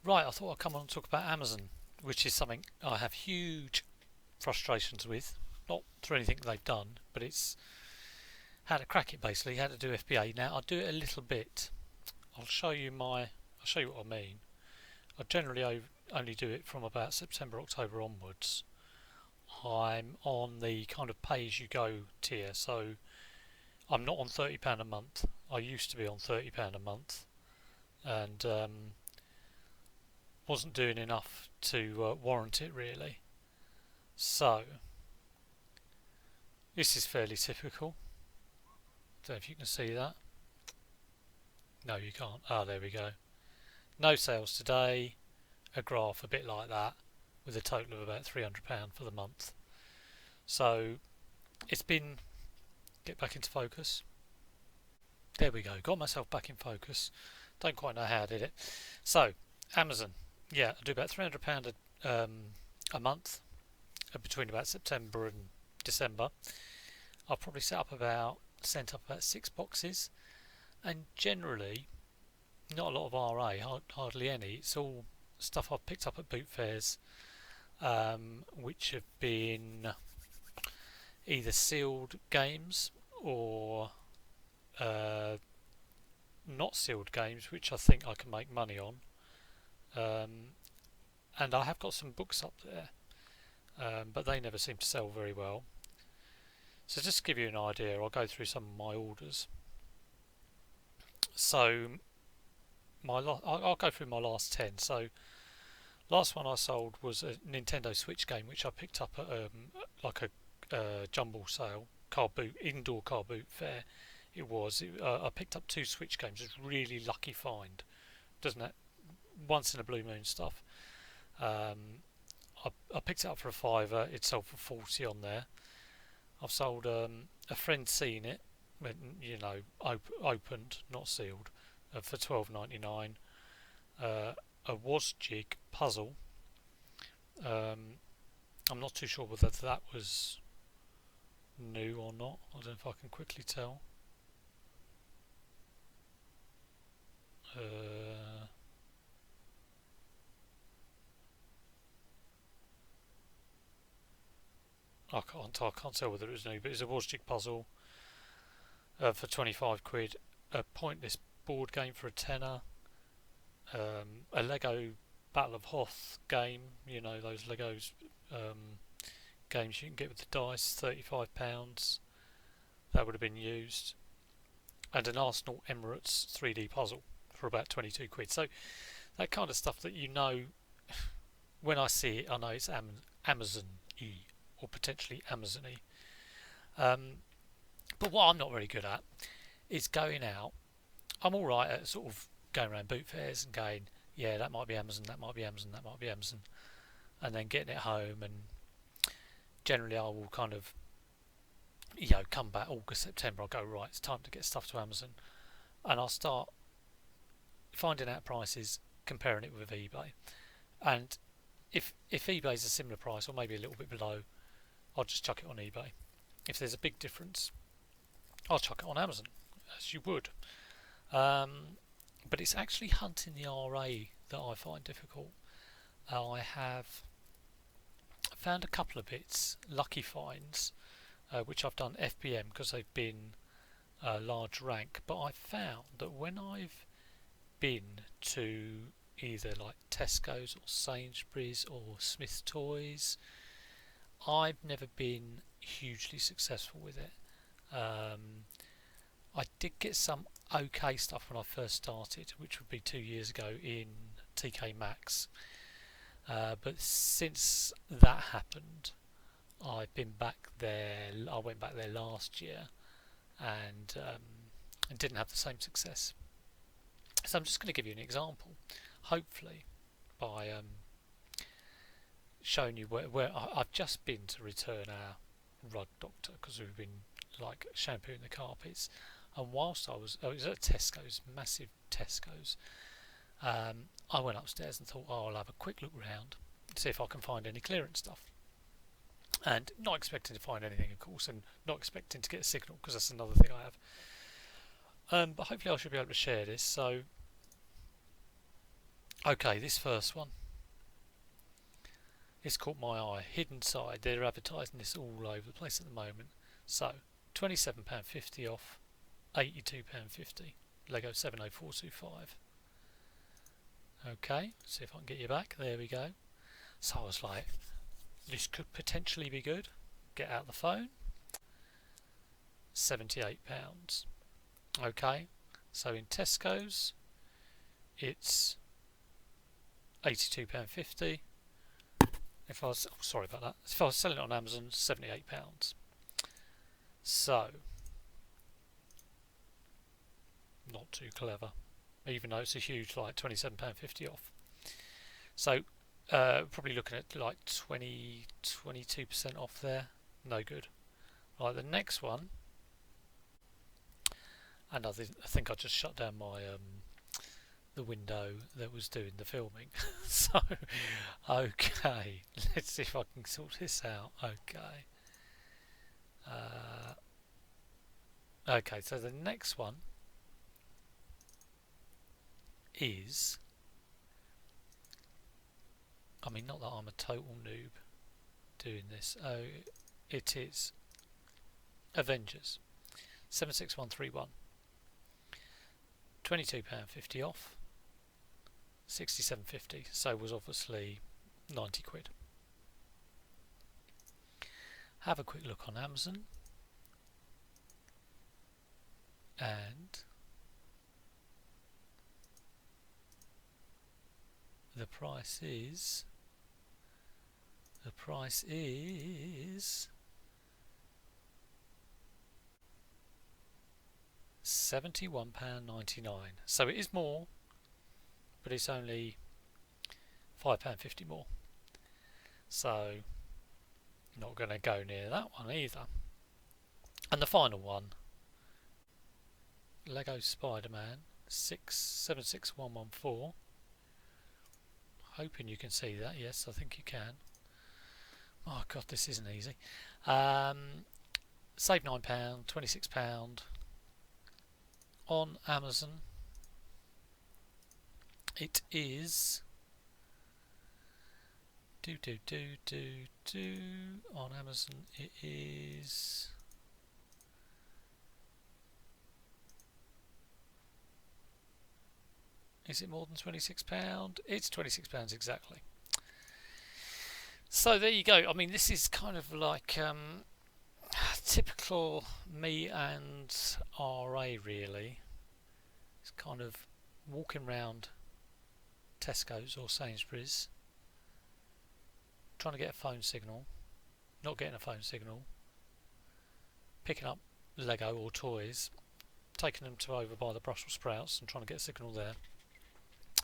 Right, I thought I'd come on and talk about Amazon, which is something I have huge frustrations with. Not through anything they've done, but it's how to crack it basically, how to do FBA. Now I do it a little bit. I'll show you what I mean. I generally only do it from about September, October onwards. I'm on the kind of pay-as-you-go tier, so I'm not on £30 a month. I used to be on £30 a month, and wasn't doing enough to warrant it really. So this is fairly typical. Don't know if you can see that. No, you can't. Ah, there we go. No sales today. A graph a bit like that, with a total of about £300 for the month. So it's been get back into focus. There we go. Got myself back in focus. Don't quite know how I did it. So Amazon, yeah, I do about £300 a month between about September and December. I've probably sent up about 6 boxes, and generally not a lot of RA, hardly any. It's all stuff I've picked up at boot fairs, which have been either sealed games or not sealed games, which I think I can make money on. And I have got some books up there, but they never seem to sell very well. So just to give you an idea, I'll go through some of my orders. So I'll go through my last 10. So last one I sold was a Nintendo Switch game, which I picked up at like a jumble sale, indoor car boot fair. I picked up 2 Switch games. It's a really lucky find, doesn't it? Once in a blue moon stuff. I picked it up for a fiver. It sold for 40 on there. I've sold a friend seen it, opened, not sealed, for £12.99. A was jig puzzle. I'm not too sure whether that was new or not. I don't know if I can quickly tell. I can't tell whether it was new, but it's a was jig puzzle for 25 quid. A pointless board game for a tenner. A Lego Battle of Hoth game, those Legos games you can get with the dice, £35. That would have been used. And an Arsenal Emirates 3D puzzle for about 22 quid. So that kind of stuff that when I see it, I know it's Amazon-y or potentially Amazon-y. But what I'm not very good at is going out. I'm alright at sort of going around boot fairs and going, yeah, that might be Amazon, that might be Amazon, that might be Amazon, and then getting it home. And generally I will kind of come back August, September, I'll go, right, it's time to get stuff to Amazon, and I'll start finding out prices, comparing it with eBay. And if eBay's a similar price or maybe a little bit below, I'll just chuck it on eBay. If there's a big difference, I'll chuck it on Amazon, as you would. But it's actually hunting the RA that I find difficult. I have found a couple of bits, lucky finds, which I've done FBM because they've been large rank. But I've found that when I've been to either like Tesco's or Sainsbury's or Smith Toys, I've never been hugely successful with it. I did get some okay stuff when I first started, which would be 2 years ago in TK Maxx, but since that happened, I've been back there. I went back there last year and didn't have the same success. So I'm just going to give you an example, hopefully, by showing you where I've just been to return our rug doctor because we've been like shampooing the carpets. And whilst it was at Tesco's, massive Tesco's, I went upstairs and thought, I'll have a quick look round, see if I can find any clearance stuff. And not expecting to find anything, of course, and not expecting to get a signal, because that's another thing I have. But hopefully I should be able to share this. So Okay, this first one, it's caught my eye. Hidden Side, they're advertising this all over the place at the moment. So, £27.50 off, £82.50. Lego 70425. Okay, see if I can get you back. There we go. So I was like, this could potentially be good. Get out the phone. £78. Okay, so in Tesco's, it's £82.50. If I was, oh, sorry about that. If I was selling it on Amazon, £78. So, not too clever, even though it's a huge, like £27.50 off. So, probably looking at like 22% off there. No good. Right, the next one, and I think I just shut down my the window that was doing the filming. So, okay, let's see if I can sort this out. Okay. Okay, so the next one is, I mean, not that I'm a total noob doing this. Oh, it is Avengers 76131. £22.50 off, 67.50. So was obviously 90 quid. Have a quick look on Amazon, and the price is £71.99. So it is more, but it's only £5.50 more. So not going to go near that one either. And the final one, Lego Spider-Man 676114. Hoping you can see that. Yes, I think you can. Oh god, this isn't easy. Save £9, £26 on Amazon. It is on Amazon. It is it more than £26? It's £26 exactly. So there you go. I mean, this is kind of like typical me and RA really. It's kind of walking around Tesco's or Sainsbury's, trying to get a phone signal, not getting a phone signal, picking up Lego or toys, taking them to over by the Brussels sprouts and trying to get a signal there,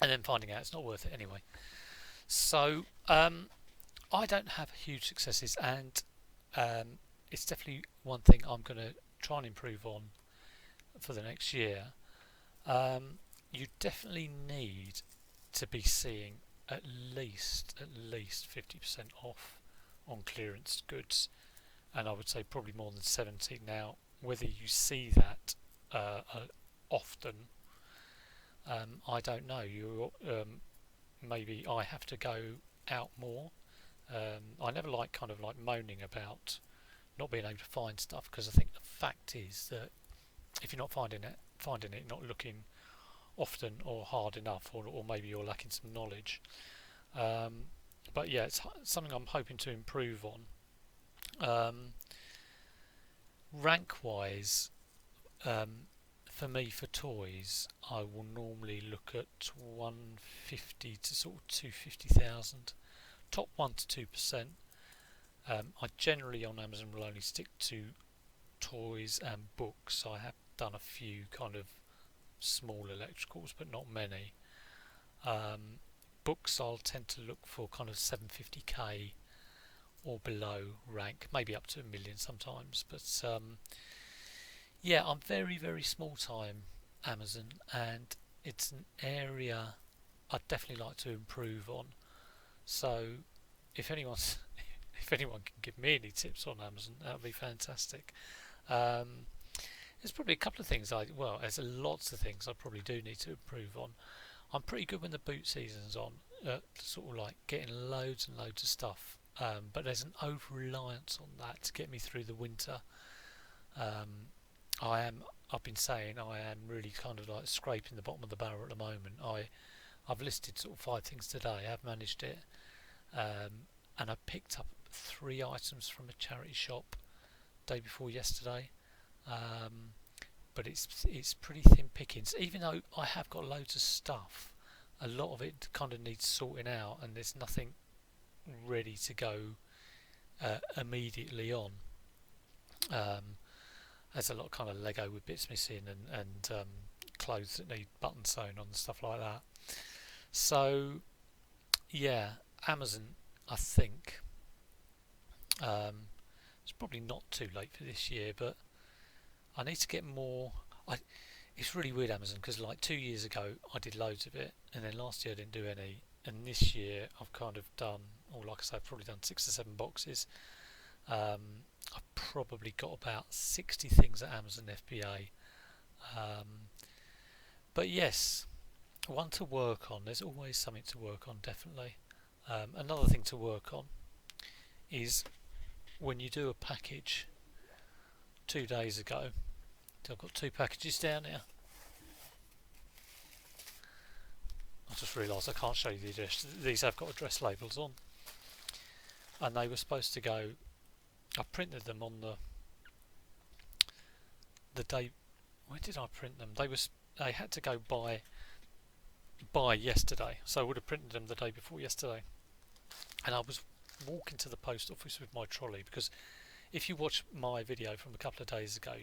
and then finding out it's not worth it anyway. So I don't have huge successes, and it's definitely one thing I'm going to try and improve on for the next year. You definitely need to be seeing at least 50% off on clearance goods, and I would say probably more than 70. Now, whether you see that often, I don't know. You maybe I have to go out more. I never like kind of like moaning about not being able to find stuff, because I think the fact is that if you're not finding it, not looking often or hard enough, or maybe you're lacking some knowledge. But yeah, it's something I'm hoping to improve on. Rank wise, for me, for toys, I will normally look at 150 to sort of 250,000, top 1 to 2%. I generally on Amazon will only stick to toys and books. I have done a few kind of small electricals, but not many. Books I'll tend to look for kind of 750k or below rank, maybe up to 1 million sometimes, but yeah, I'm very small time Amazon, and it's an area I'd definitely like to improve on. So if anyone can give me any tips on Amazon, that would be fantastic. There's probably a couple of things there's lots of things I probably do need to improve on. I'm pretty good when the boot season's on, sort of like getting loads and loads of stuff. But there's an over-reliance on that to get me through the winter. I've been saying I am really kind of like scraping the bottom of the barrel at the moment. I've listed sort of 5 things today. I have managed it, and I picked up 3 items from a charity shop day before yesterday. But it's pretty thin pickings. Even though I have got loads of stuff, a lot of it kind of needs sorting out, and there's nothing ready to go immediately on. There's a lot of kind of Lego with bits missing, and clothes that need buttons sewn on and stuff like that. So yeah, Amazon, I think it's probably not too late for this year, but I need to get more. It's really weird, Amazon, because like 2 years ago I did loads of it, and then last year I didn't do any, and this year I've kind of done, or like I say, I've probably done 6 or 7 boxes. I've probably got about 60 things at Amazon FBA. But yes, one to work on. There's always something to work on, definitely. Another thing to work on is when you do a package. 2 days ago, I've got 2 packages down here. I just realised I can't show you the address. These have got address labels on, and they were supposed to go. I printed them on the day. Where did I print them? They had to go by yesterday, so I would have printed them the day before yesterday. And I was walking to the post office with my trolley, because if you watch my video from a couple of days ago,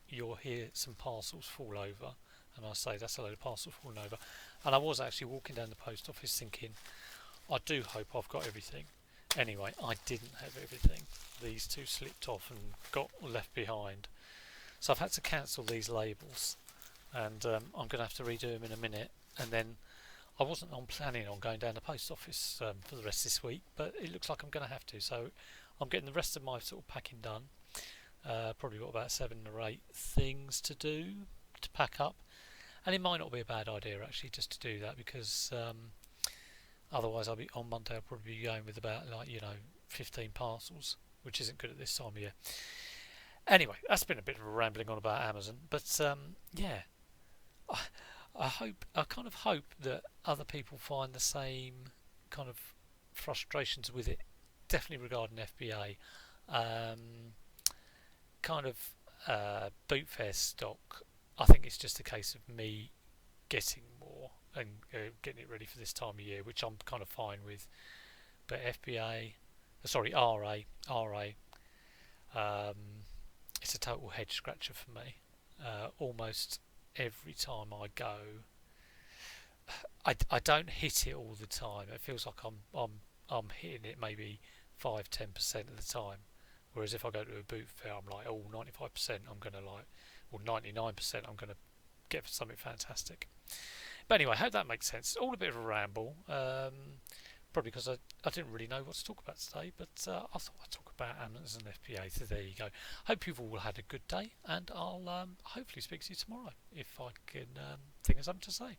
you'll hear some parcels fall over, and I say that's a load of parcels falling over. And I was actually walking down the post office thinking, I do hope I've got everything. Anyway, I didn't have everything. These 2 slipped off and got left behind. So I've had to cancel these labels, and I'm going to have to redo them in a minute. And then I wasn't planning on going down the post office for the rest of this week, but it looks like I'm going to have to. So I'm getting the rest of my sort of packing done. Probably got about 7 or 8 things to do to pack up, and it might not be a bad idea actually just to do that, because otherwise on Monday I'll probably be going with about 15 parcels, which isn't good at this time of year. Anyway, that's been a bit of a rambling on about Amazon, but yeah, I kind of hope that other people find the same kind of frustrations with it. Definitely regarding FBA, kind of boot fair stock. I think it's just a case of me getting more and getting it ready for this time of year, which I'm kind of fine with. But FBA, sorry, RA, it's a total head scratcher for me. Almost every time I go, I don't hit it all the time. It feels like I'm hitting it maybe 5-10% of the time, whereas if I go to a boot fair, I'm like, 95% I'm gonna or 99% I'm gonna get for something fantastic. But anyway, I hope that makes sense. All a bit of a ramble, probably because I didn't really know what to talk about today, but I thought I'd talk about Amazon FBA, so there you go. Hope you've all had a good day, and I'll hopefully speak to you tomorrow if I can think of something to say.